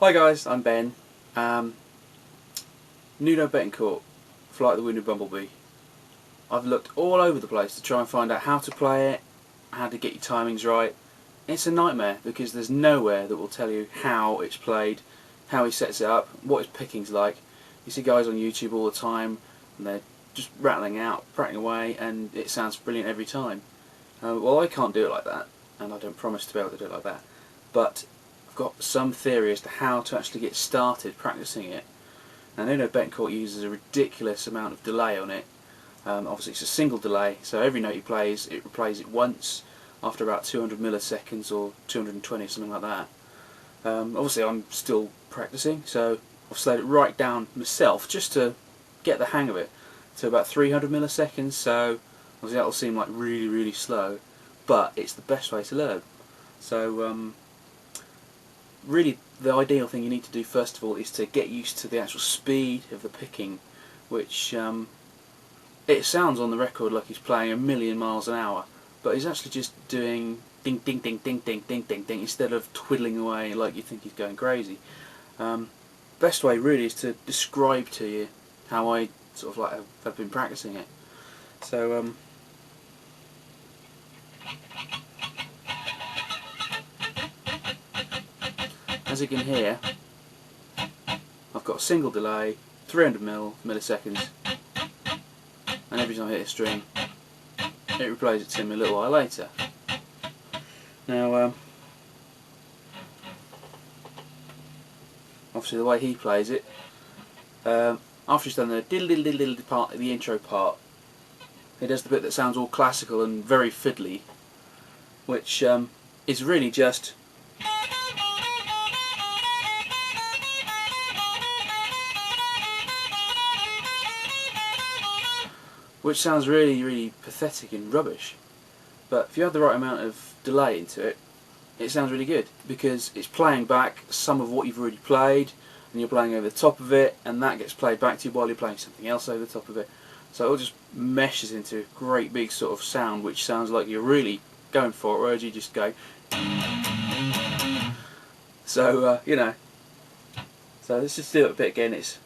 Hi guys, I'm Ben. Nuno Flight of the Wounded Bumblebee. I've looked all over the place to try and find out how to play it, how to get your timings right. It's a nightmare because there's nowhere that will tell you how it's played, how he sets it up, what his picking's like. You see guys on YouTube all the time and they're just rattling out, prattling away, and it sounds brilliant every time. Well, I can't do it like that, and I don't promise to be able to do it like that, but I've got some theory as to how to actually get started practicing it. Now, Nuno uses a ridiculous amount of delay on it. Obviously it's a single delay, so every note he plays, it replays it once after about 200 milliseconds or 220, something like that. Obviously I'm still practicing, so I've slowed it right down myself just to get the hang of it to about 300 milliseconds, so obviously that will seem like really slow, but it's the best way to learn. So really the ideal thing you need to do first of all is to get used to the actual speed of the picking, which it sounds on the record like he's playing 1,000,000 miles an hour, but he's actually just doing ding ding ding ding ding ding ding ding instead of twiddling away like you think he's going crazy. Best way really is to describe to you how I sort of like have been practicing it. So as you can hear, I've got a single delay, 300 milliseconds, and every time I hit a string it replays it to me a little while later. Now obviously the way he plays it, after he's done the diddle diddle diddle diddle part, the intro part, he does the bit that sounds all classical and very fiddly, which is really just which sounds really pathetic and rubbish, but if you have the right amount of delay into it, it sounds really good because it's playing back some of what you've already played and you're playing over the top of it, and that gets played back to you while you're playing something else over the top of it, so it all just meshes into a great big sort of sound which sounds like you're really going for it, whereas you just go so you know, so let's just do it a bit again. It's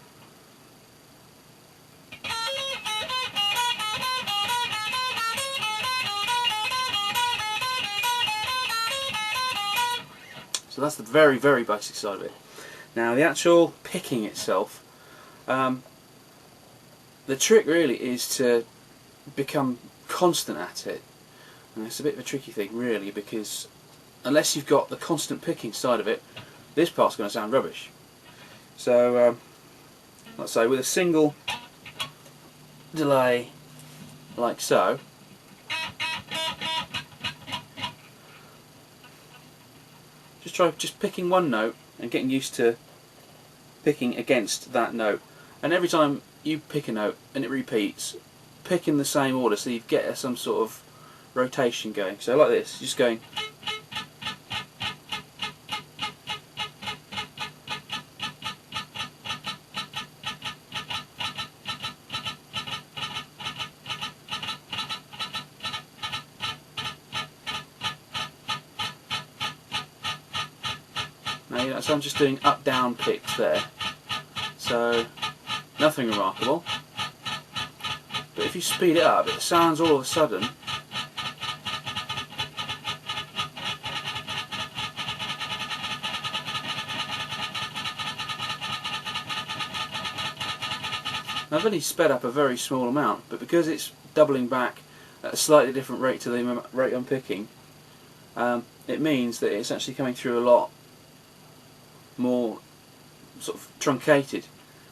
so that's the very basic side of it. Now the actual picking itself, the trick really is to become constant at it. And it's a bit of a tricky thing really, because unless you've got the constant picking side of it, this part's going to sound rubbish. So let's say with a single delay like so, just try picking one note and getting used to picking against that note, and every time you pick a note and it repeats, pick in the same order so you get some sort of rotation going. So like this, just going now, you know, so I'm just doing up down picks there, so nothing remarkable, but if you speed it up it sounds all of a sudden now I've only sped up a very small amount, but because it's doubling back at a slightly different rate to the rate I'm picking, it means that it's actually coming through a lot more sort of truncated.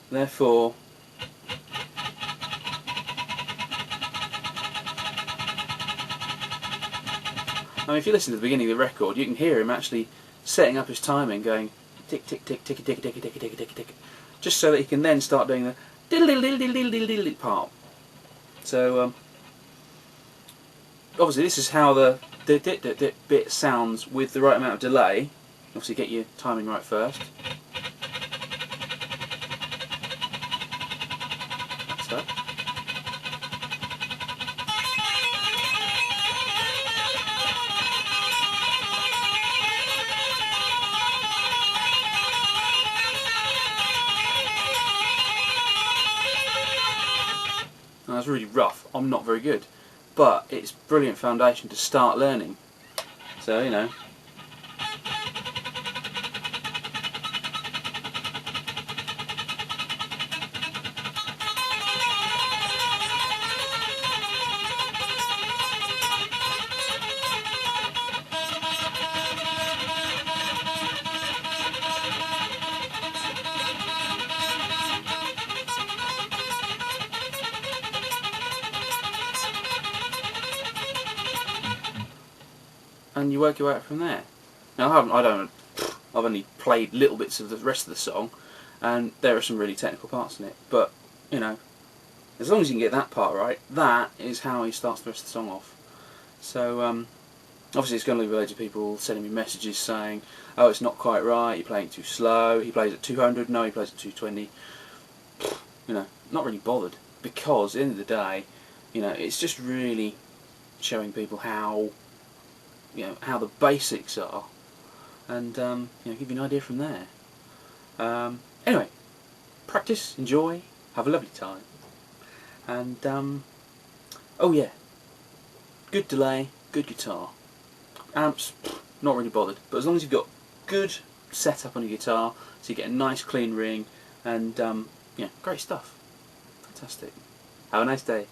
Therefore I mean, if you listen to the beginning of the record, you can hear him actually setting up his timing, going tick tick tick tick tick tick tick tick tick tick tick, just so that he can then start doing the diddle diddle diddle diddle diddle diddle part. So obviously this is how the bit sounds with the right amount of delay. Obviously get your timing right first. That's that. sounds really rough. I'm not very good, but it's brilliant foundation to start learning. So, you know. And you work your way out from there. Now I've only played little bits of the rest of the song, and there are some really technical parts in it. But you know, as long as you can get that part right, that is how he starts the rest of the song off. So obviously, it's going to leave loads of people sending me messages saying, "Oh, it's not quite right. You're playing too slow. He plays at 200. No, he plays at 220." You know, not really bothered, because at the end of the day, you know, it's just really showing people how, you know, how the basics are, and you know, give you an idea from there. Anyway, practice, enjoy, have a lovely time, and oh yeah, good delay, good guitar. Amps, not really bothered, but as long as you've got good setup on your guitar, so you get a nice clean ring, and yeah, great stuff. Fantastic. Have a nice day.